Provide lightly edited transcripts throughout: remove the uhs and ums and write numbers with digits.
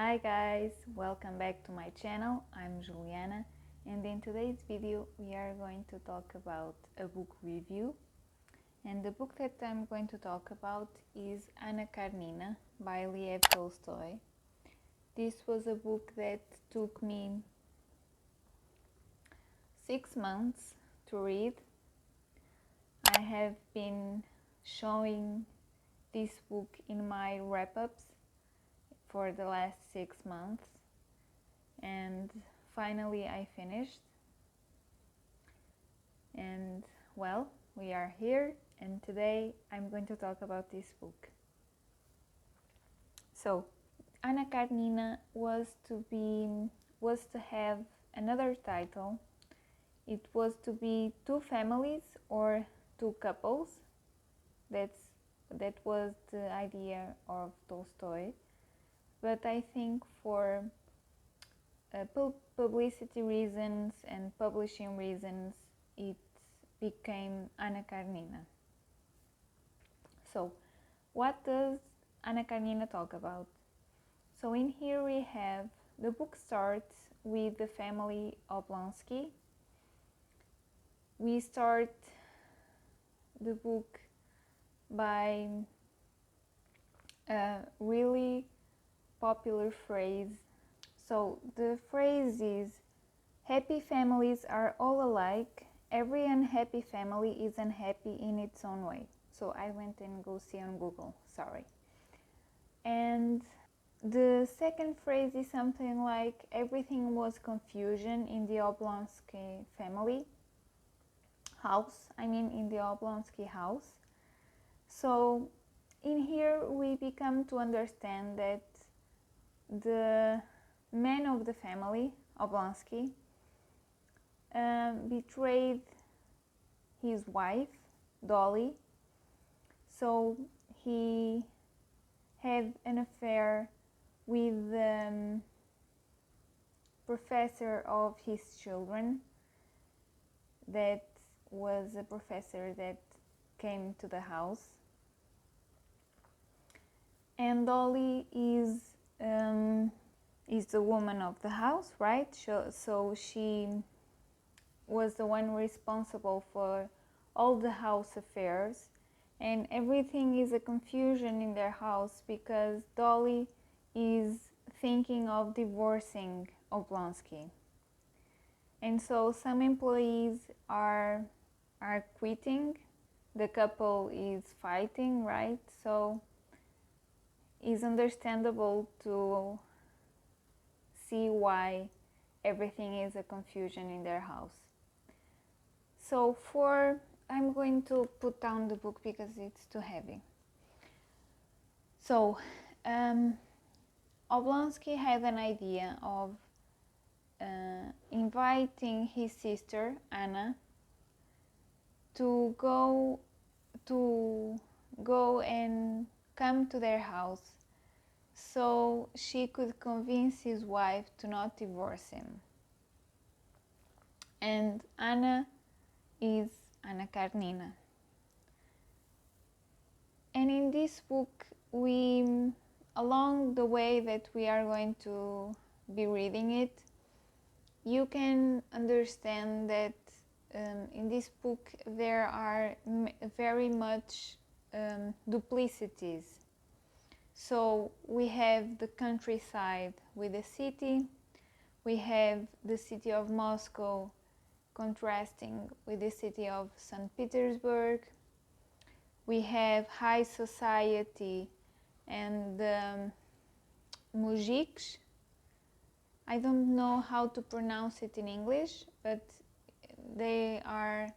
Hi guys, welcome back to my channel. I'm Juliana, and in today's video we are going to talk about a book review. And the book that I'm going to talk about is Anna Karenina by Leo Tolstoy. This was a book that took me 6 months to read. I have been showing this book in my wrap-ups for the last 6 months, and finally I finished. And well, we are here, and today I'm going to talk about this book. So Anna Karenina was to have another title. It was to be two families or two couples. That was the idea of Tolstoy. But I think for publicity reasons and publishing reasons, it became Anna Karenina. So, what does Anna Karenina talk about? So in here we have, the book starts with the family Oblonsky. We start the book by a really popular phrase. So the phrase is, happy families are all alike. Every unhappy family is unhappy in its own way. So I went and go see on Google, sorry. And the second phrase is something like, everything was confusion in the Oblonsky family house. In the Oblonsky house. So in here we become to understand that the man of the family, Oblonsky, betrayed his wife, Dolly. So he had an affair with the professor of his children. That was a professor that came to the house. And Dolly is the woman of the house, right? So she was the one responsible for all the house affairs, and everything is a confusion in their house because Dolly is thinking of divorcing Oblonsky. And so some employees are quitting, the couple is fighting, right? So it's understandable to see why everything is a confusion in their house. So I'm going to put down the book because it's too heavy. So Oblonsky had an idea of inviting his sister Anna to go and come to their house so she could convince his wife to not divorce him. And Anna is Anna Karenina. And in this book, along the way that we are going to be reading it, you can understand that in this book there are very much duplicities. So we have the countryside with the city, we have the city of Moscow contrasting with the city of St. Petersburg, we have high society and the mujiks. I don't know how to pronounce it in English, but they are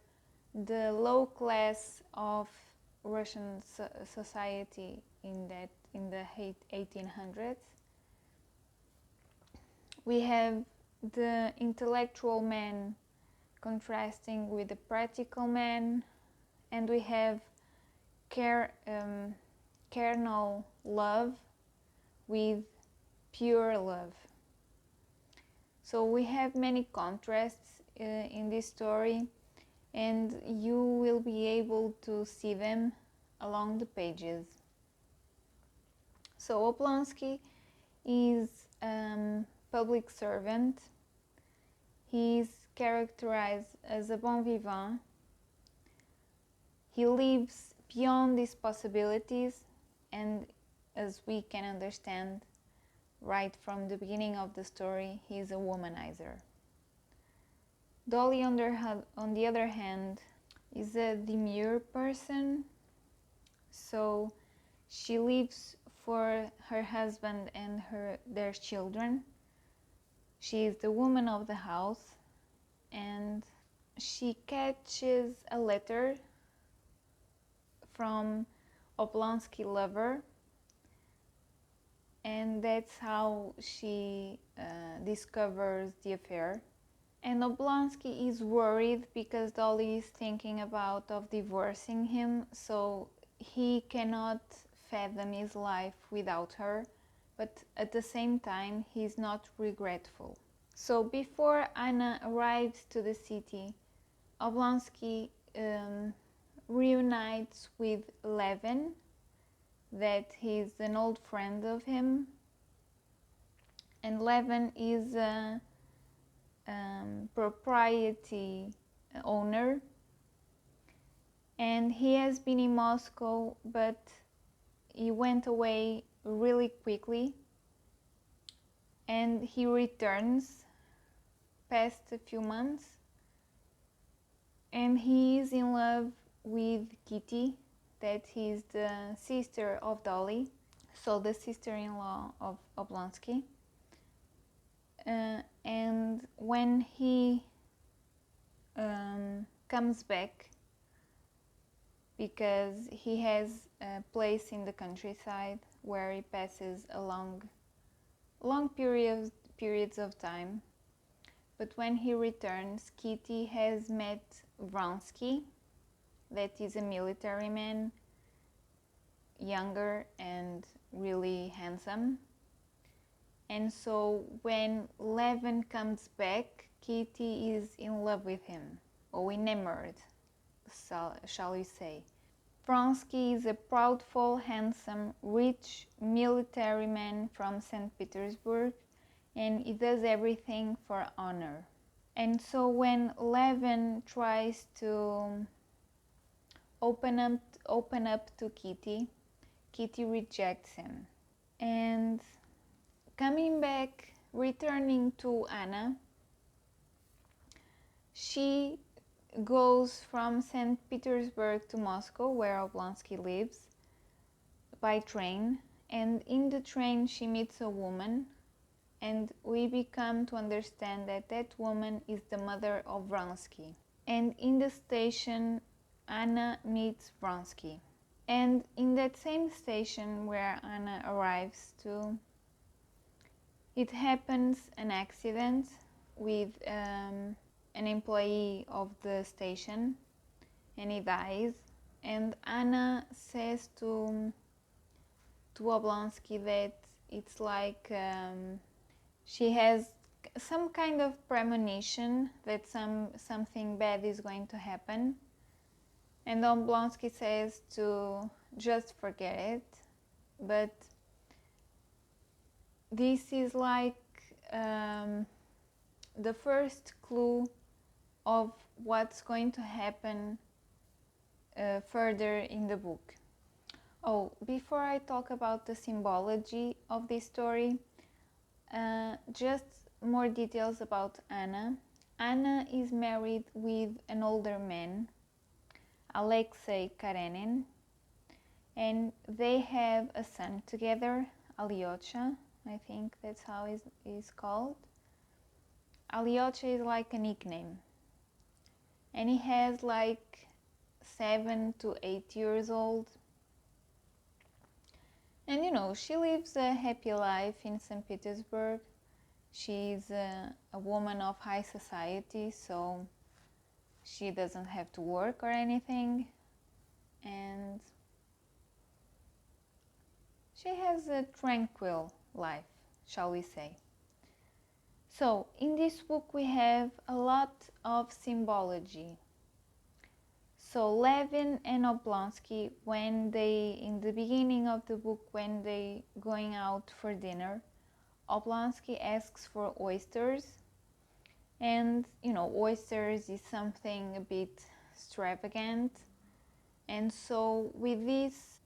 the low class of Russian society in the 1800s. We have the intellectual man contrasting with the practical man, and we have carnal love with pure love. So we have many contrasts in this story, and you will be able to see them along the pages. So Oblonsky is public servant. He is characterized as a bon vivant. He lives beyond these possibilities, and as we can understand right from the beginning of the story, he is a womanizer. Dolly, on the other hand, is a demure person. So she lives for her husband and their children. She is the woman of the house, and she catches a letter from Oblonsky lover, and that's how she discovers the affair. And Oblonsky is worried because Dolly is thinking about divorcing him, so he cannot fathom his life without her, but at the same time he's not regretful. So before Anna arrives to the city, Oblonsky reunites with Levin, that he's an old friend of him, and Levin is a propriety owner, and he has been in Moscow, but he went away really quickly, and he returns past a few months, and he is in love with Kitty, that is the sister of Dolly, so the sister-in-law of Oblonsky. And when he comes back, because he has a place in the countryside where he passes a long periods of time, but when he returns, Kitty has met Vronsky, that is a military man, younger and really handsome. And so when Levin comes back, Kitty is in love with him, or enamored, shall we say. Vronsky is a proudful, handsome, rich military man from St. Petersburg, and he does everything for honor. And so when Levin tries to open up to Kitty, Kitty rejects him. And coming back, returning to Anna, she goes from St. Petersburg to Moscow, where Oblonsky lives, by train, and in the train she meets a woman, and we become to understand that that woman is the mother of Vronsky. And in the station, Anna meets Vronsky. And in that same station where Anna arrives to, it happens an accident with an employee of the station, and he dies. And Anna says to Oblonsky that it's like she has some kind of premonition that something bad is going to happen. And Oblonsky says to just forget it, but this is like the first clue of what's going to happen further in the book. Oh, before I talk about the symbology of this story, just more details about Anna. Anna is married with an older man, Anna Karenina, and they have a son together, Alyosha, I think that's how he's called. Alyosha is like a nickname, and he has like 7 to 8 years old. And you know, she lives a happy life in St. Petersburg. She's a woman of high society, so she doesn't have to work or anything, and she has a tranquil life, shall we say. So in this book we have a lot of symbology. So Levin and Oblonsky, when they, in the beginning of the book, when they going out for dinner, Oblonsky asks for oysters, and oysters is something a bit extravagant, and so with this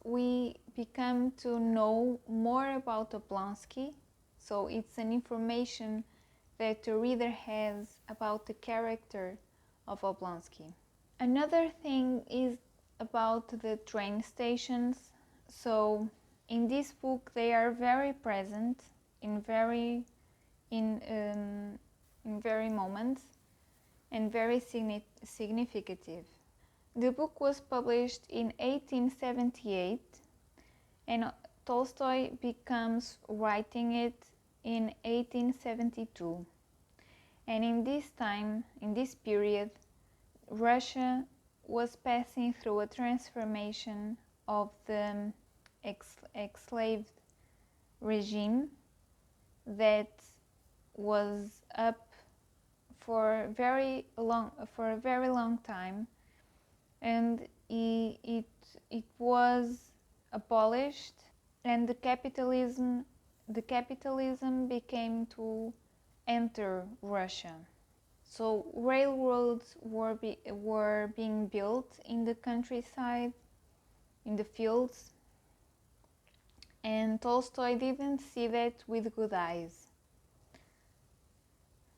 we become to know more about Oblonsky. So it's an information that the reader has about the character of Oblonsky. Another thing is about the train stations. So in this book they are very present in very moments and very significative. The book was published in 1878 and Tolstoy becomes writing it in 1872. And in this period, Russia was passing through a transformation of the enslaved regime that was up for a very long time, and it was abolished, and the capitalism became to enter Russia. So railroads were being built in the countryside, in the fields, and Tolstoy didn't see that with good eyes.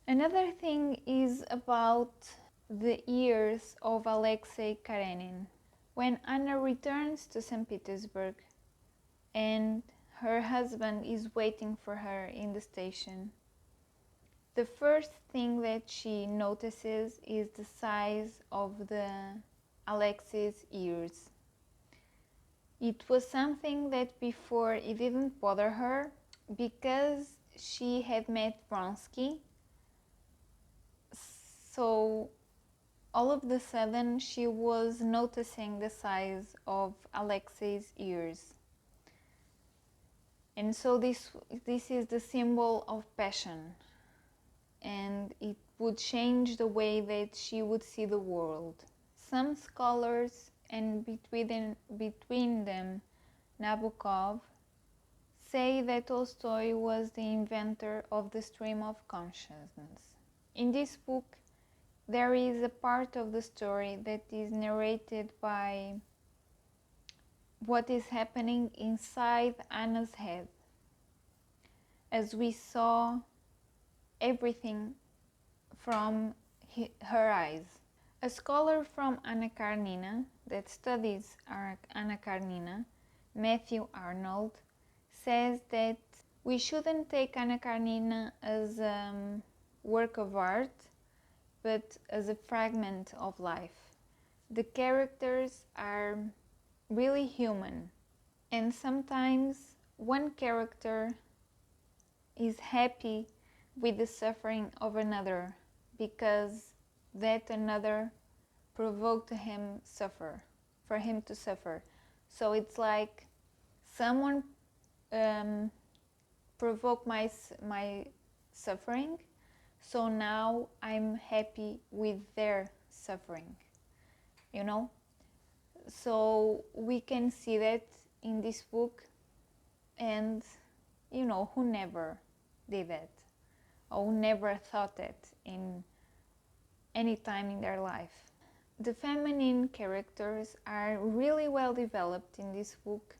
Another thing is about the years of Alexei Karenin. When Anna returns to St. Petersburg and her husband is waiting for her in the station, the first thing that she notices is the size of the Alexei's ears. It was something that before it didn't bother her because she had met Vronsky. So all of a sudden she was noticing the size of Alexei's ears. And so this is the symbol of passion, and it would change the way that she would see the world. Some scholars, and between them Nabokov, say that Tolstoy was the inventor of the stream of consciousness. In this book, there is a part of the story that is narrated by what is happening inside Anna's head, as we saw everything from her eyes. A scholar from Anna Karenina that studies Anna Karenina, Matthew Arnold, says that we shouldn't take Anna Karenina as a work of art, but as a fragment of life. The characters are really human, and sometimes one character is happy with the suffering of another because that another provoked him to suffer. So it's like someone provoked my suffering, so now I'm happy with their suffering, So we can see that in this book, and who never did that, or who never thought that in any time in their life. The feminine characters are really well developed in this book,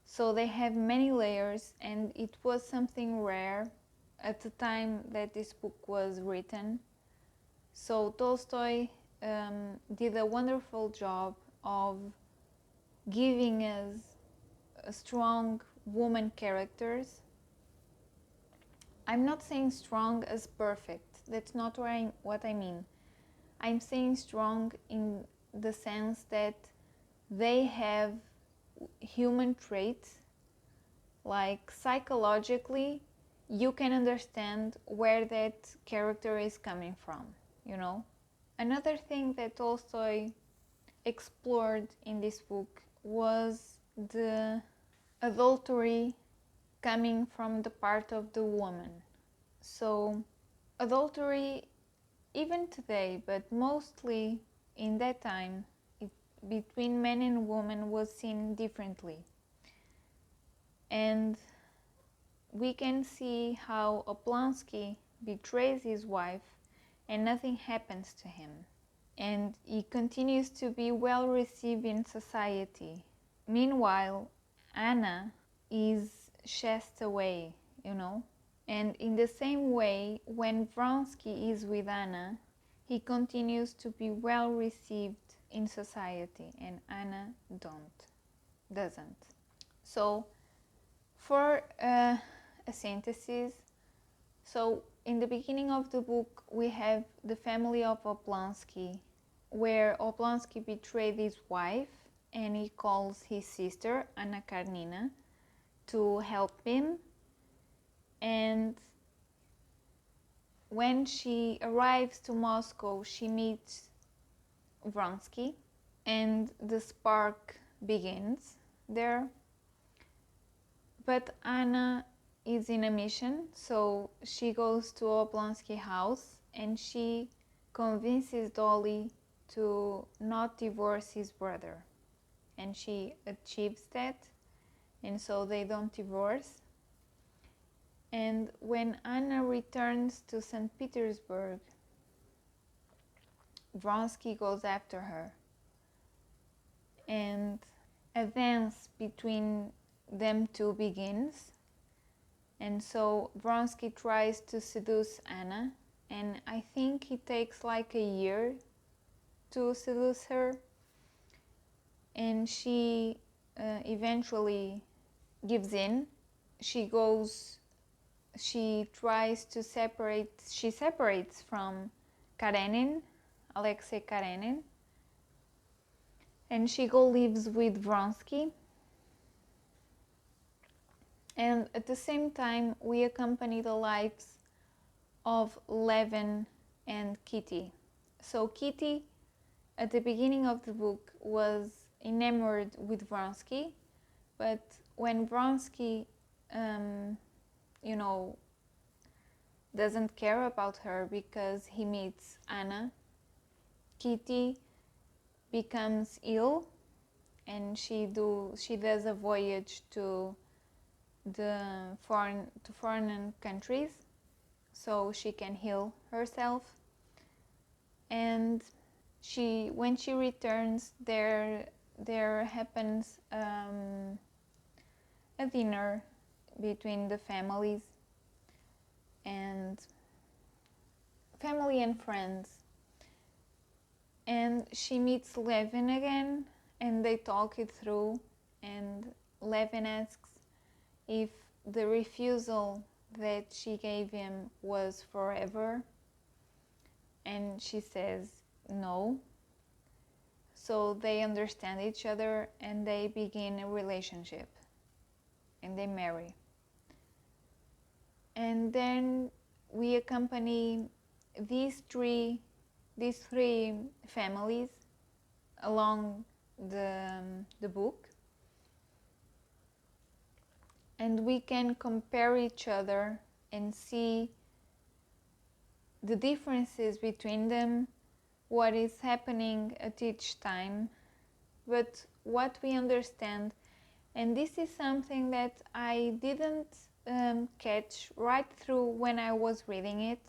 so they have many layers, and it was something rare at the time that this book was written. So Tolstoy did a wonderful job of giving us strong woman characters. I'm not saying strong as perfect, that's not what I mean. I'm saying strong in the sense that they have human traits, like psychologically you can understand where that character is coming from, Another thing that Tolstoy explored in this book was the adultery coming from the part of the woman. So adultery, even today, but mostly in that time, between men and women was seen differently. And we can see how Oblonsky betrays his wife and nothing happens to him. And he continues to be well received in society. Meanwhile, Anna is chased away, you know. And in the same way, when Vronsky is with Anna, he continues to be well received in society, and Anna doesn't. So, for a synthesis, so in the beginning of the book, we have the family of Oblonsky, where Oblonsky betrayed his wife, and he calls his sister, Anna Karenina, to help him. And when she arrives to Moscow, she meets Vronsky, and the spark begins there. But Anna is in a mission, so she goes to Oblonsky's house and she convinces Dolly to not divorce his brother. And she achieves that, and so they don't divorce. And when Anna returns to St. Petersburg, Vronsky goes after her. And a dance between them two begins. And so Vronsky tries to seduce Anna, and I think it takes like a year to seduce her. And she eventually gives in. She separates from Alexei Karenin, and she lives with Vronsky. And at the same time, we accompany the lives of Levin and Kitty. So Kitty, at the beginning of the book, was enamored with Vronsky, but when Vronsky, doesn't care about her because he meets Anna, Kitty becomes ill, and she does a voyage to foreign countries so she can heal herself. And when she returns, there happens a dinner between the families and friends, and she meets Levin again, and they talk it through, and Levin asks if the refusal that she gave him was forever, and she says no. So they understand each other, and they begin a relationship, and they marry. And then we accompany these three families along the book, and we can compare each other and see the differences between them, what is happening at each time, but what we understand. And this is something that I didn't catch right through when I was reading it.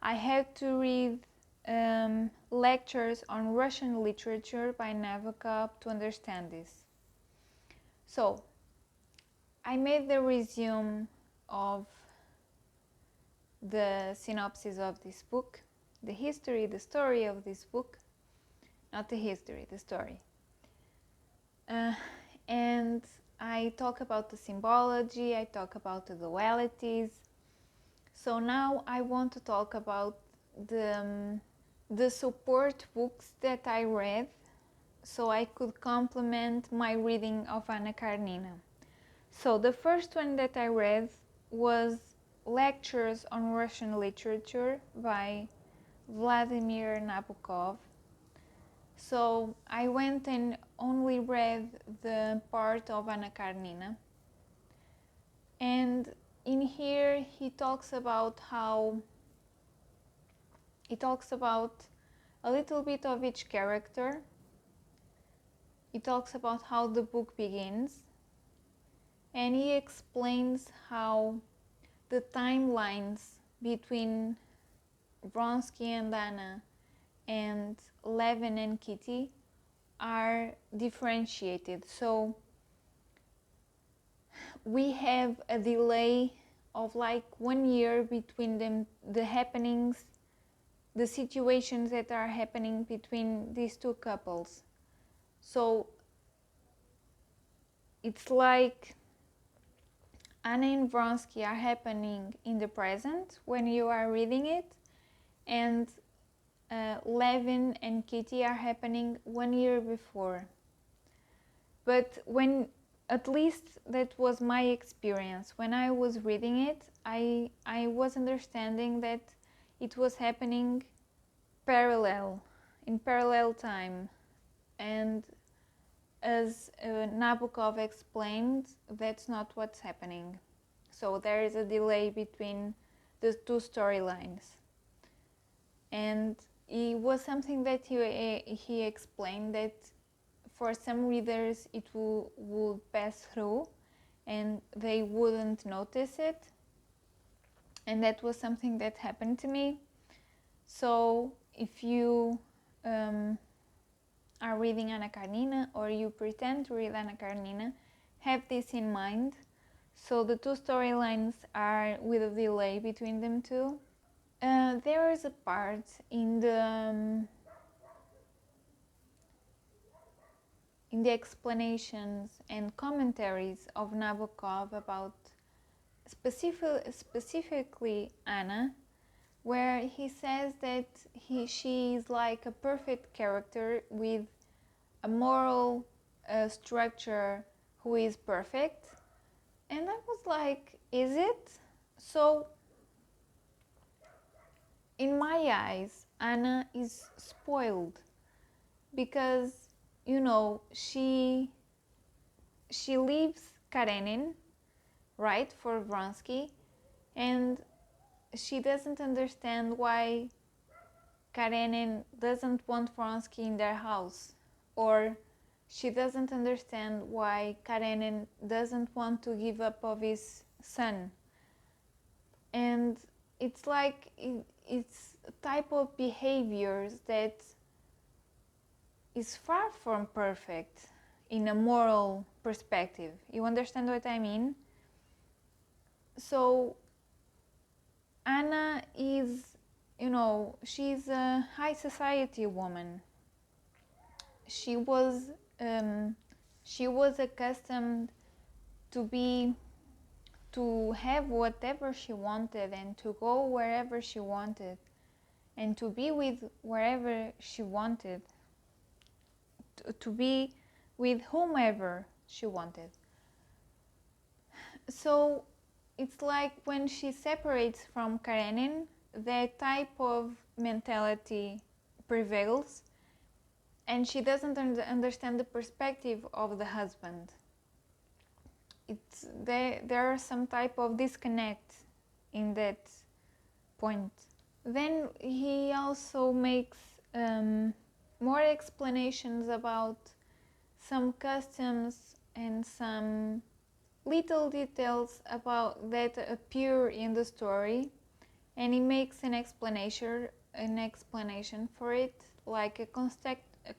I had to read lectures on Russian literature by Nabokov to understand this. So I made the resume of the synopsis of this book, the story of this book, not the history, the story. And I talk about the symbology, I talk about the dualities. So now I want to talk about the support books that I read so I could complement my reading of Anna Karenina. So the first one that I read was Lectures on Russian Literature by Vladimir Nabokov. So I went and only read the part of Anna Karenina. And in here he talks about a little bit of each character. He talks about how the book begins, and he explains how the timelines between Vronsky and Anna and Levin and Kitty are differentiated. So we have a delay of like 1 year between them, the happenings, the situations that are happening between these two couples. So it's like Anna and Vronsky are happening in the present when you are reading it, and Levin and Kitty are happening 1 year before. But when, at least that was my experience, when I was reading it, I was understanding that it was happening in parallel time. And as Nabokov explained, that's not what's happening. So there is a delay between the two storylines. And it was something that he explained that for some readers it would pass through and they wouldn't notice it. And that was something that happened to me. So if you are reading Anna Karenina, or you pretend to read Anna Karenina, have this in mind. So the two storylines are with a delay between them two. There is a part in the explanations and commentaries of Nabokov about specifically Anna, where he says that she is like a perfect character with a moral structure who is perfect. And I was like, is it? So in my eyes, Anna is spoiled because, you know, she leaves Karenin, right, for Vronsky, and she doesn't understand why Karenin doesn't want Vronsky in their house, or she doesn't understand why Karenin doesn't want to give up of his son. And it's like it's a type of behaviors that is far from perfect in a moral perspective. You understand what I mean? So Anna is, you know, she's a high society woman. She was accustomed to have whatever she wanted and to go wherever she wanted and to be with wherever she wanted, to be with whomever she wanted. So it's like when she separates from Karenin, that type of mentality prevails, and she doesn't understand the perspective of the husband. There are some type of disconnect in that point. Then he also makes more explanations about some customs and some little details about that appear in the story, and he makes an explanation for it, like a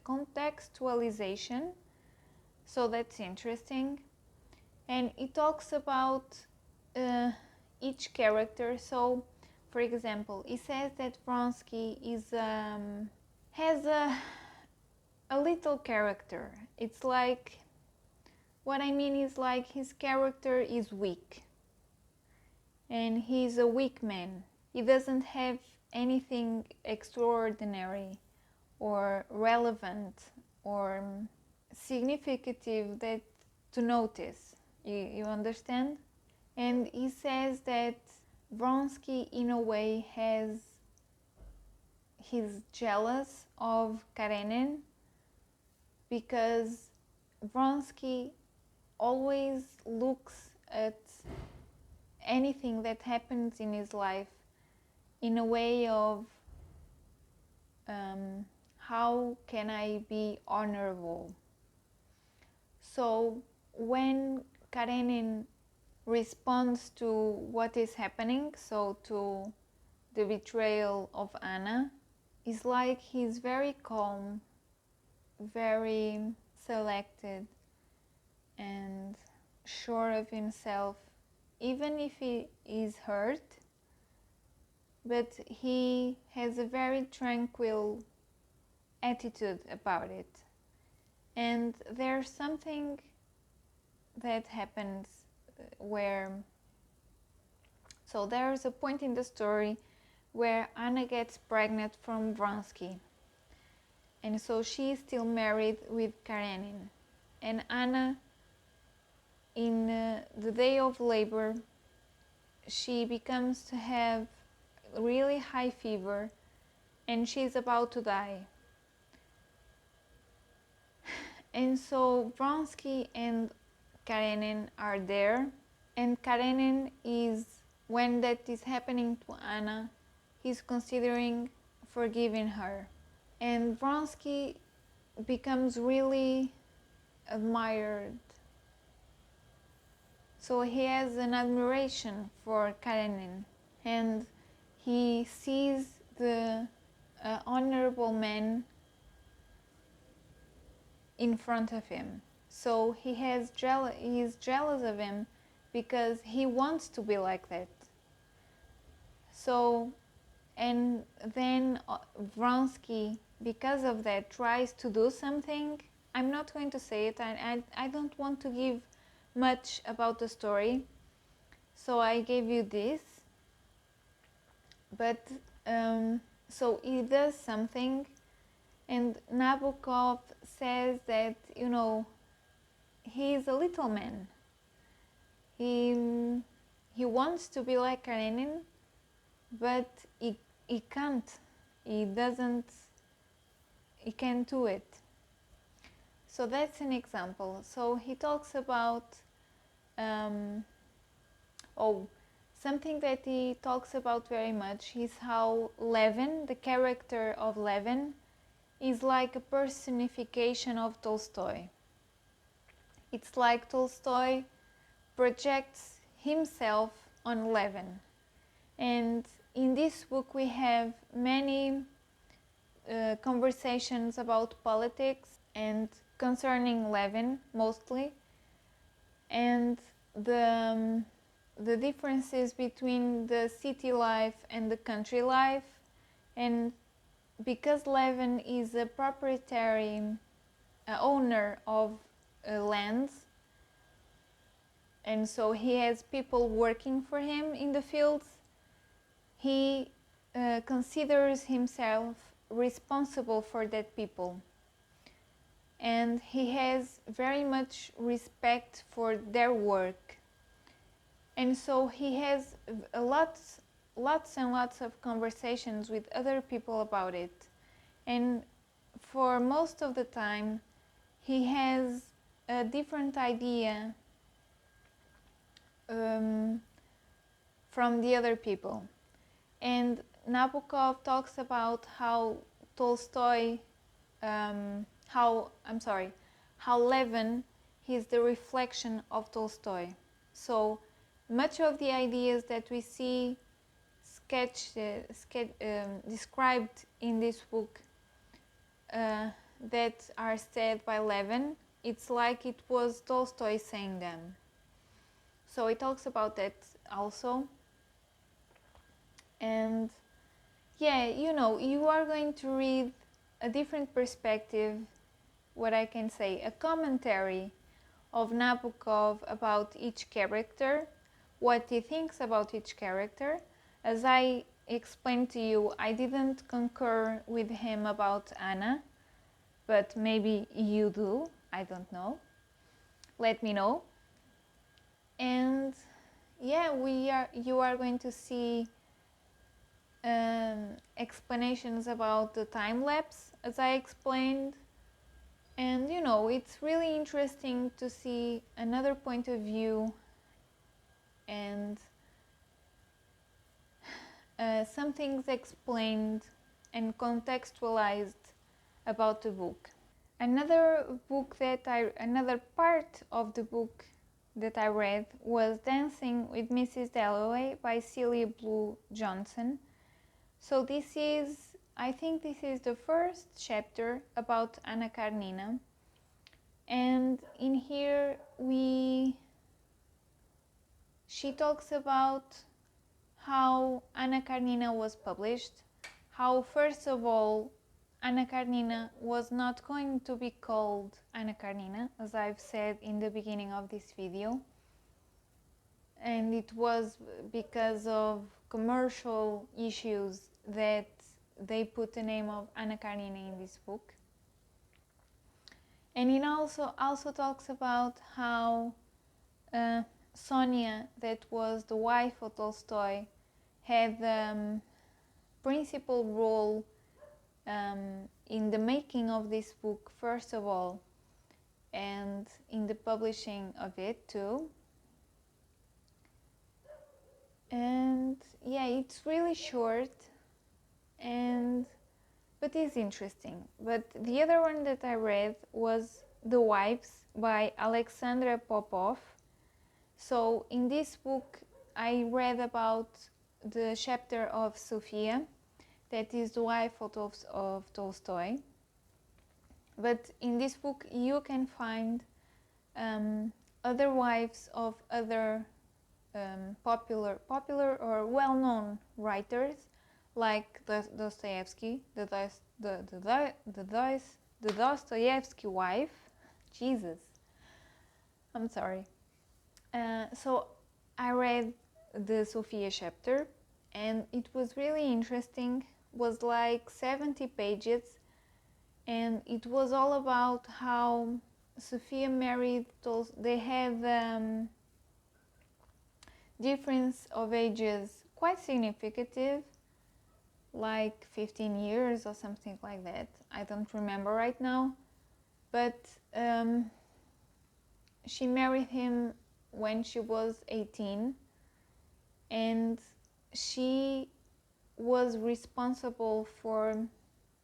contextualization. So that's interesting. And he talks about each character. So, for example, he says that Vronsky has a little character. It's like, what I mean is like his character is weak. And he's a weak man. He doesn't have anything extraordinary or relevant or significant that to notice. You understand? And he says that Vronsky in a way he's jealous of Karenin because Vronsky always looks at anything that happens in his life in a way of how can I be honorable. So when Karenin responds to what is happening, so to the betrayal of Anna, is like he's very calm, very selected, and sure of himself, even if he is hurt, but he has a very tranquil attitude about it. And there's something that happens where, so there's a point in the story where Anna gets pregnant from Vronsky, and so she is still married with Karenin, and Anna, in the day of labor, she becomes to have really high fever and she's about to die. And so Vronsky and Karenin are there, and Karenin is, when that is happening to Anna, he's considering forgiving her. And Vronsky becomes really admired. So he has an admiration for Karenin, and he sees the honorable man in front of him. So he is jealous of him because he wants to be like that. So, and then Vronsky, because of that, tries to do something. I'm not going to say it. I don't want to give much about the story, so I gave you this. But so he does something, and Nabokov says that, you know, he is a little man. He wants to be like Karenin, but he can't. He can't do it. So that's an example. So he talks about something that he talks about very much is how Levin, the character of Levin, is like a personification of Tolstoy. It's like Tolstoy projects himself on Levin. And in this book we have many conversations about politics and concerning Levin mostly, and the differences between the city life and the country life. And because Levin is a proprietary owner of lands, and so he has people working for him in the fields, he considers himself responsible for that people, and he has very much respect for their work. And so he has lots and lots of conversations with other people about it. And for most of the time, he has a different idea from the other people. And Nabokov talks about how how Levin is the reflection of Tolstoy. So much of the ideas that we see described in this book that are said by Levin, it's like it was Tolstoy saying them. So he talks about that also. And yeah, you know, you are going to read a different perspective, what I can say, a commentary of Nabokov about each character, what he thinks about each character. As I explained to you, I didn't concur with him about Anna, but maybe you do, I don't know. Let me know. And yeah, you are going to see explanations about the time lapse, as I explained. And you know, it's really interesting to see another point of view and some things explained and contextualized about the book. Another part of the book that I read was Dancing with Mrs. Dalloway by Celia Blue Johnson. So I think this is the first chapter about Anna Karenina. And in here she talks about how Anna Karenina was published, how first of all Anna Karenina was not going to be called Anna Karenina, as I've said in the beginning of this video, and it was because of commercial issues that they put the name of Anna Karenina in this book. And it also talks about how Sonia, that was the wife of Tolstoy, had the principal role in the making of this book, first of all, and in the publishing of it too. And yeah, it's really short, but it's interesting. But the other one that I read was The Wives by Alexandra Popov. So in this book I read about the chapter of Sophia, that is the wife of Tolstoy. But in this book you can find other wives of other popular or well-known writers, like Dostoevsky, the Dostoevsky wife. Jesus, I'm sorry. So I read the Sophia chapter, and it was really interesting. It was like 70 pages, and it was all about how Sophia married Tolstoy. They had difference of ages quite significant, like 15 years or something like that. I don't remember right now, but she married him when she was 18, and she was responsible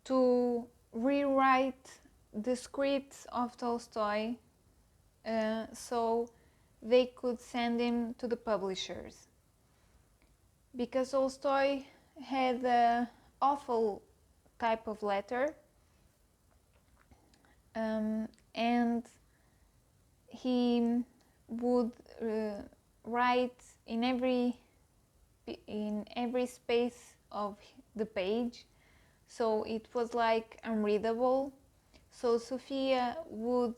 to rewrite the scripts of Tolstoy so they could send him to the publishers, because Tolstoy had an awful type of letter, and he would write in every space of the page, so it was like unreadable. So Sophia would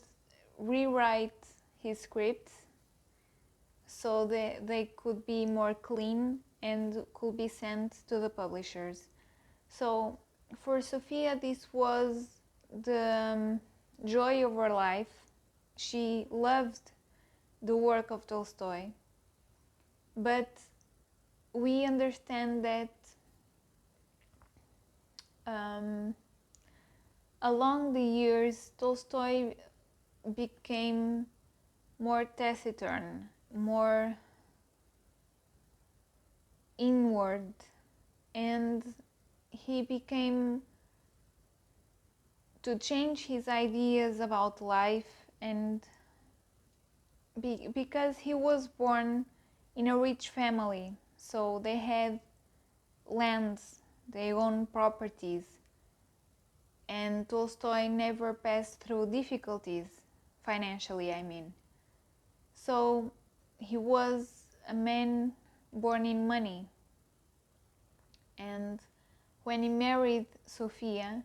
rewrite his scripts so they could be more clean and could be sent to the publishers. So for Sophia, this was the joy of her life. She loved the work of Tolstoy, but we understand that along the years Tolstoy became more taciturn, more inward, and he began to change his ideas about life, and because he was born in a rich family, so they had lands, they owned properties, and Tolstoy never passed through difficulties, financially I mean. So he was a man born in money, and when he married Sophia,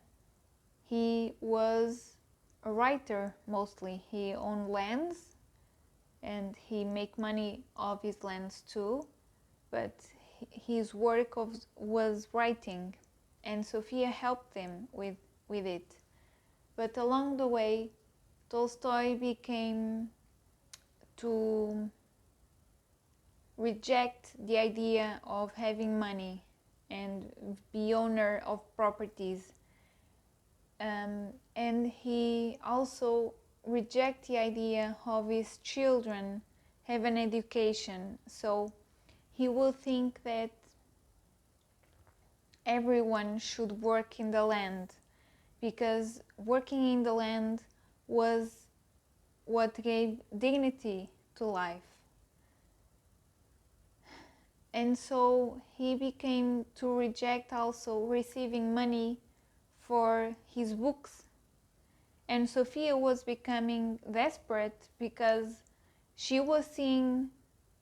he was a writer mostly. He owned lands and he make money of his lands too, but his work was writing, and Sophia helped him with it. But along the way, Tolstoy became to reject the idea of having money and be owner of properties, and he also reject the idea of his children have an education. So he will think that everyone should work in the land, because working in the land was what gave dignity to life. And so he became to reject also receiving money for his books. And Sophia was becoming desperate because she was seeing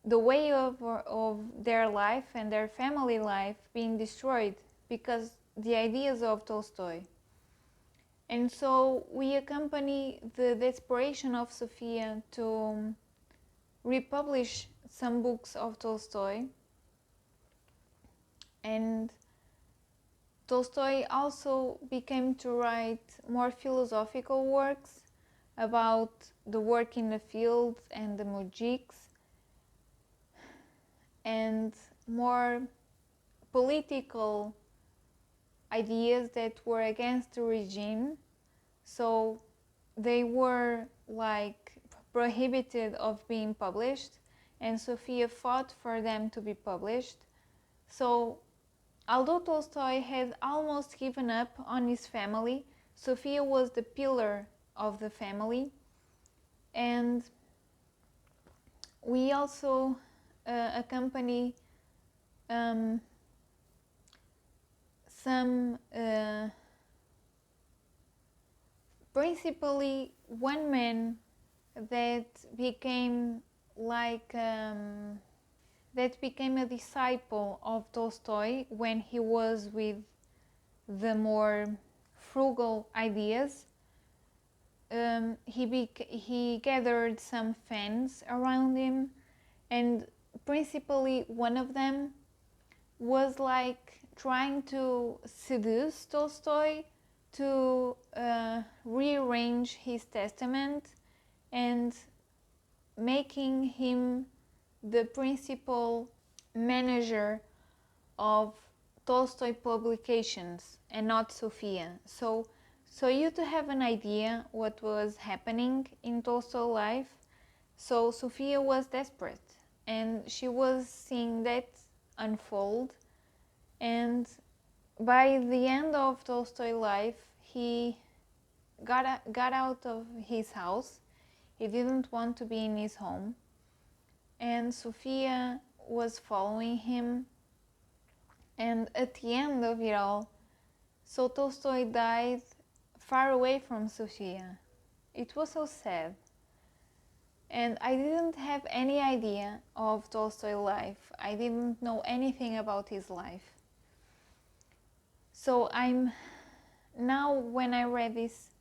the way of their life and their family life being destroyed because the ideas of Tolstoy. And so we accompany the desperation of Sophia to republish some books of Tolstoy. And Tolstoy also became to write more philosophical works about the work in the fields and the mujiks, and more political ideas that were against the regime. So they were like prohibited of being published, and Sophia fought for them to be published. So although Tolstoy had almost given up on his family, Sophia was the pillar of the family. And we also accompany some principally one man that became like that became a disciple of Tolstoy when he was with the more frugal ideas. He gathered some fans around him, and principally one of them was like trying to seduce Tolstoy to rearrange his testament and making him the principal manager of Tolstoy publications and not Sophia. So you to have an idea what was happening in Tolstoy's life, so Sophia was desperate and she was seeing that unfold. And by the end of Tolstoy's life, he got out of his house. He didn't want to be in his home, and Sophia was following him. And at the end of it all, so Tolstoy died far away from Sophia. It was so sad. And I didn't have any idea of Tolstoy's life. I didn't know anything about his life. So I'm now, when I read this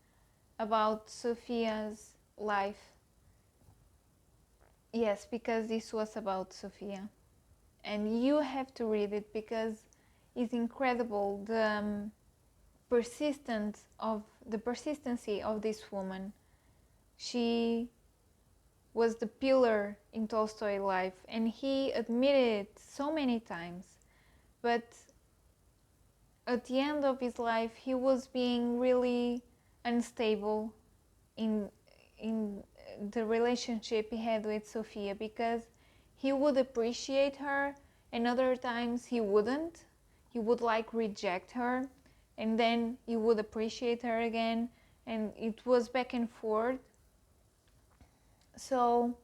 about Sophia's life, yes, because this was about Sophia, and you have to read it because it's incredible the persistency of this woman. She was the pillar in Tolstoy's life, and he admitted it so many times. But at the end of his life, he was being really unstable in the relationship he had with Sophia, because he would appreciate her and other times he wouldn't. He would like reject her and then he would appreciate her again, and it was back and forth. So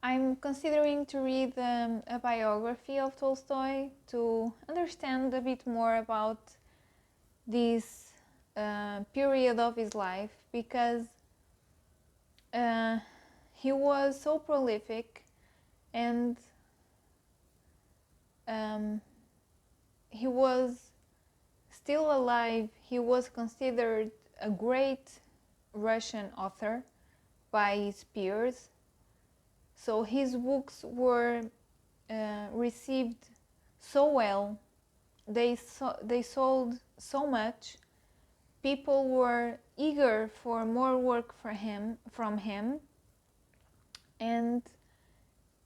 I'm considering to read a biography of Tolstoy to understand a bit more about this period of his life, because he was so prolific, and he was still alive. He was considered a great Russian author by his peers. So his books were received so well. They sold so much. People were eager for more work from him, and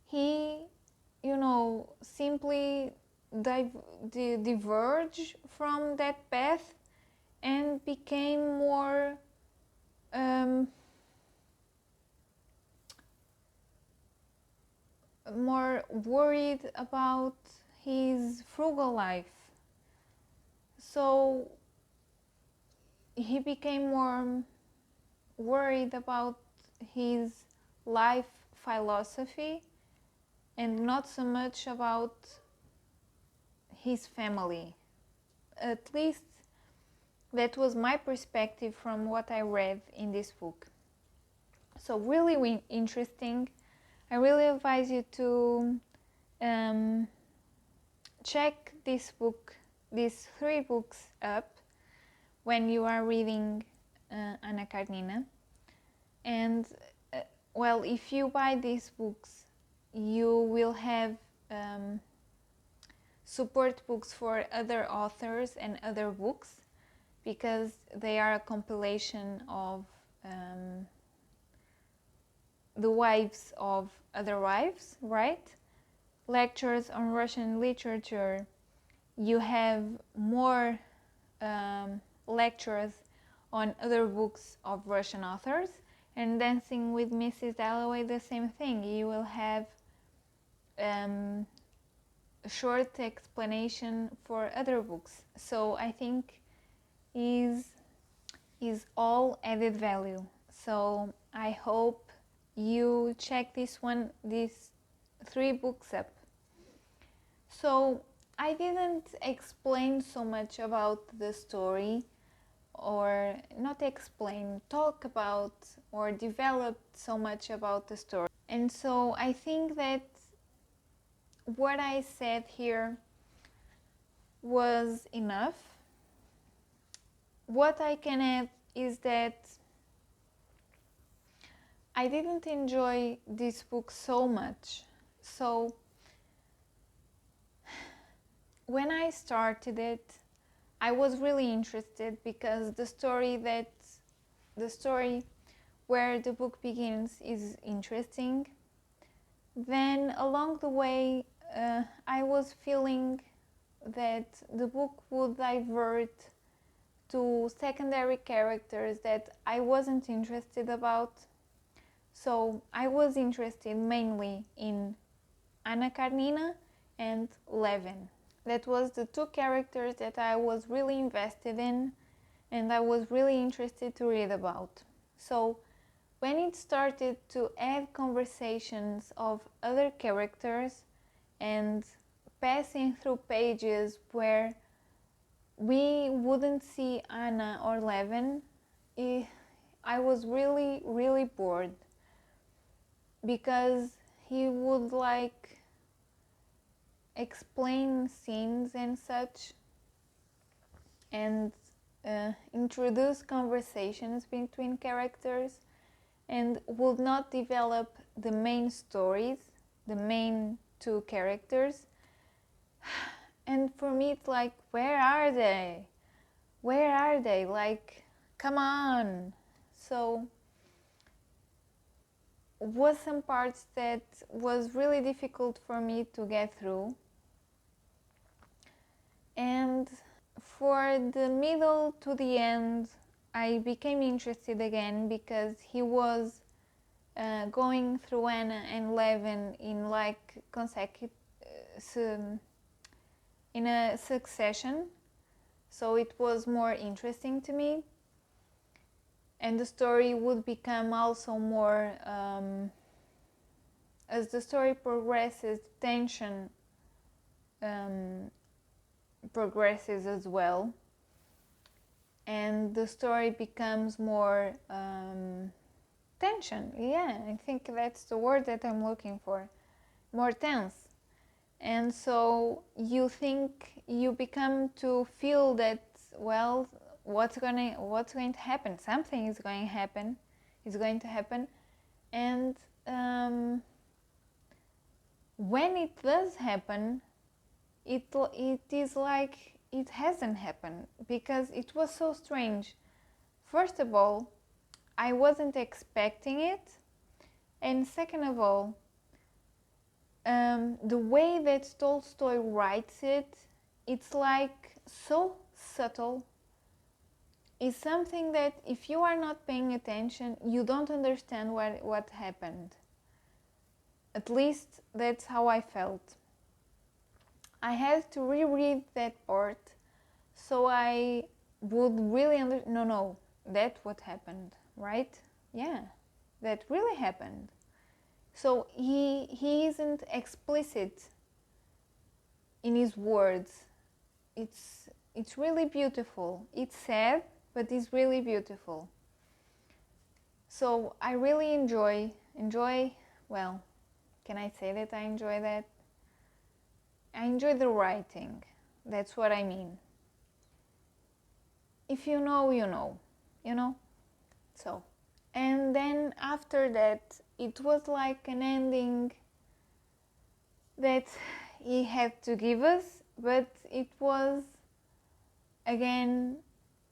he, simply diverged from that path and became more more worried about his frugal life. So he became more worried about his life philosophy and not so much about his family. At least that was my perspective from what I read in this book. So really interesting. I really advise you to check this book, these 3 books up when you are reading Anna Karenina. And well, if you buy these books, you will have support books for other authors and other books, because they are a compilation of the wives of other wives, right? Lectures on Russian literature. You have more lectures on other books of Russian authors. And Dancing with Mrs. Dalloway, the same thing. You will have a short explanation for other books. So I think is all added value. So I hope you check these 3 books up. So I didn't explain so much about the story, or not explain, talk about or develop so much about the story. And so I think that what I said here was enough. What I can add is that I didn't enjoy this book so much. So when I started it, I was really interested, because the story where the book begins is interesting. Then along the way, I was feeling that the book would divert to secondary characters that I wasn't interested about. So I was interested mainly in Anna Karenina and Levin. That was the 2 characters that I was really invested in and I was really interested to read about. So when it started to add conversations of other characters and passing through pages where we wouldn't see Anna or Levin, I was really, really bored, because he would explain scenes and such, and introduce conversations between characters, and would not develop the main stories, the main 2 characters. And for me it's like, where are they? Where are they? Like, come on. So was some parts that was really difficult for me to get through. And for the middle to the end, I became interested again, because he was going through Anna and Levin in in a succession, so it was more interesting to me, and the story would become also more, as the story progresses, tension progresses as well, and the story becomes more tension. Yeah, I think that's the word that I'm looking for. More tense. And so you become to feel that, well, what's going to happen? Something is going to happen. And when it does happen, it is like it hasn't happened, because it was so strange. First of all, I wasn't expecting it, and second of all, the way that Tolstoy writes it, it's like so subtle. It's something that if you are not paying attention, you don't understand what happened. At least that's how I felt. I had to reread that part so I would really that's what happened, right? Yeah, that really happened. So he isn't explicit in his words. It's really beautiful. It's sad, but it's really beautiful. So I really enjoy, well, can I say that I enjoy that? I enjoy the writing. That's what I mean. If you know, you know, you know? So, and then after that, it was like an ending that he had to give us, but it was again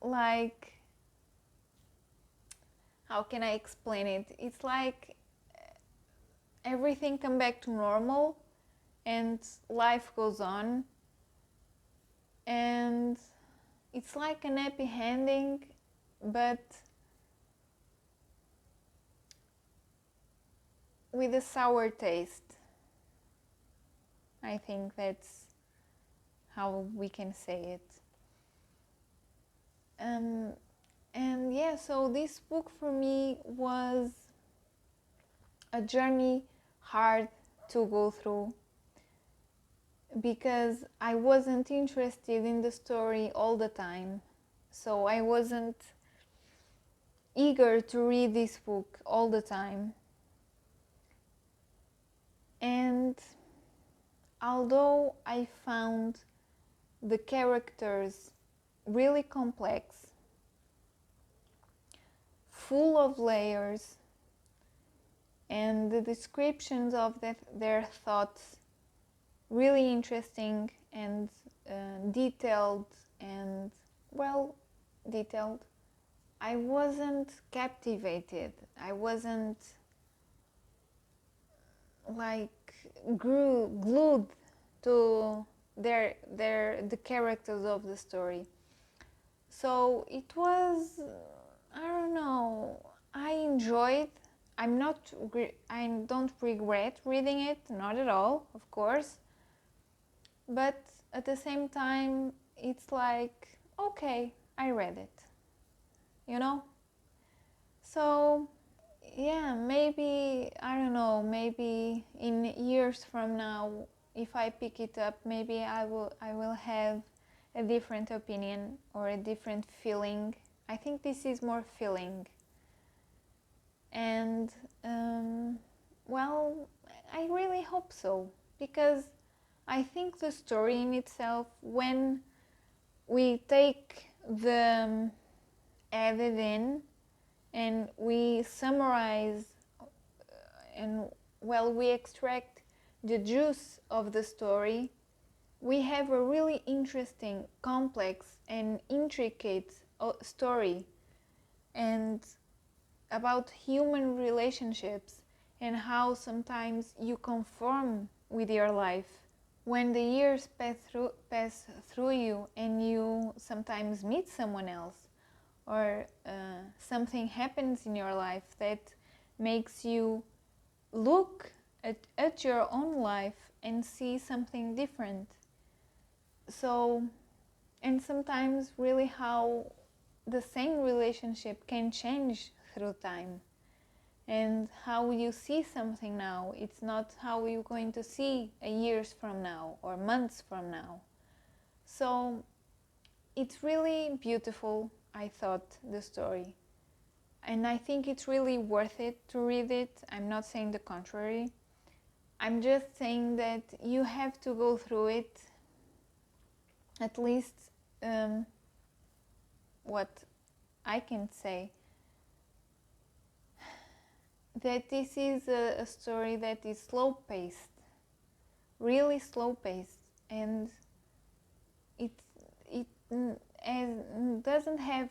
like, how can I explain it? It's like everything come back to normal and life goes on, and it's like an happy ending, but with a sour taste. I think that's how we can say it. And yeah, so this book for me was a journey hard to go through, because I wasn't interested in the story all the time. So I wasn't eager to read this book all the time. And although I found the characters really complex, full of layers, and the descriptions of their thoughts really interesting and detailed and well detailed, I wasn't captivated. I wasn't like glued to the characters of the story. So it was, I don't know, I enjoyed. I don't regret reading it, not at all, of course. But at the same time, it's like, okay, I read it, you know? So yeah, maybe, I don't know, maybe in years from now, if I pick it up, maybe I will have a different opinion or a different feeling. I think this is more feeling. And well, I really hope so, because I think the story in itself, when we take the added in and we summarize and well, we extract the juice of the story, we have a really interesting, complex and intricate story, and about human relationships and how sometimes you conform with your life. When the years pass through you and you sometimes meet someone else, or something happens in your life that makes you look at your own life and see something different. So, and sometimes really how the same relationship can change through time, and how you see something now, it's not how you're going to see years from now or months from now. So it's really beautiful, I thought, the story, and I think it's really worth it to read it. I'm not saying the contrary. I'm just saying that you have to go through it, at least what I can say, that this is a story that is slow-paced, really slow-paced, and it doesn't have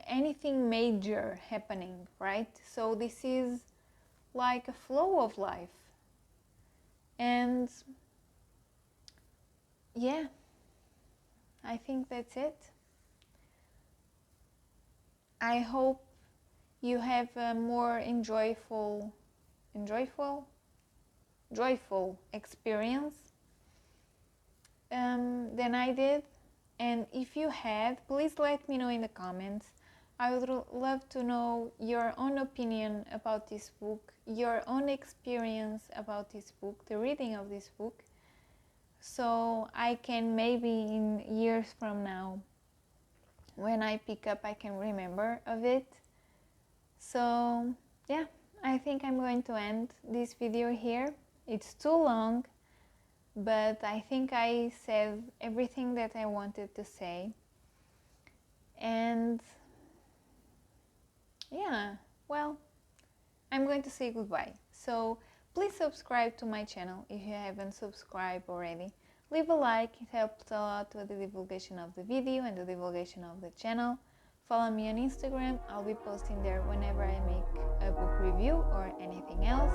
anything major happening, right? So this is like a flow of life. And yeah, I think that's it. I hope you have a more joyful experience than I did. And if you had, please let me know in the comments. I would love to know your own opinion about this book, your own experience about this book, the reading of this book, so I can maybe in years from now, when I pick up, I can remember of it. So yeah, I think I'm going to end this video here. It's too long, but I think I said everything that I wanted to say. And yeah, well, I'm going to say goodbye. So please subscribe to my channel if you haven't subscribed already. Leave a like, it helps a lot with the divulgation of the video and the divulgation of the channel. Follow me on Instagram, I'll be posting there whenever I make a book review or anything else.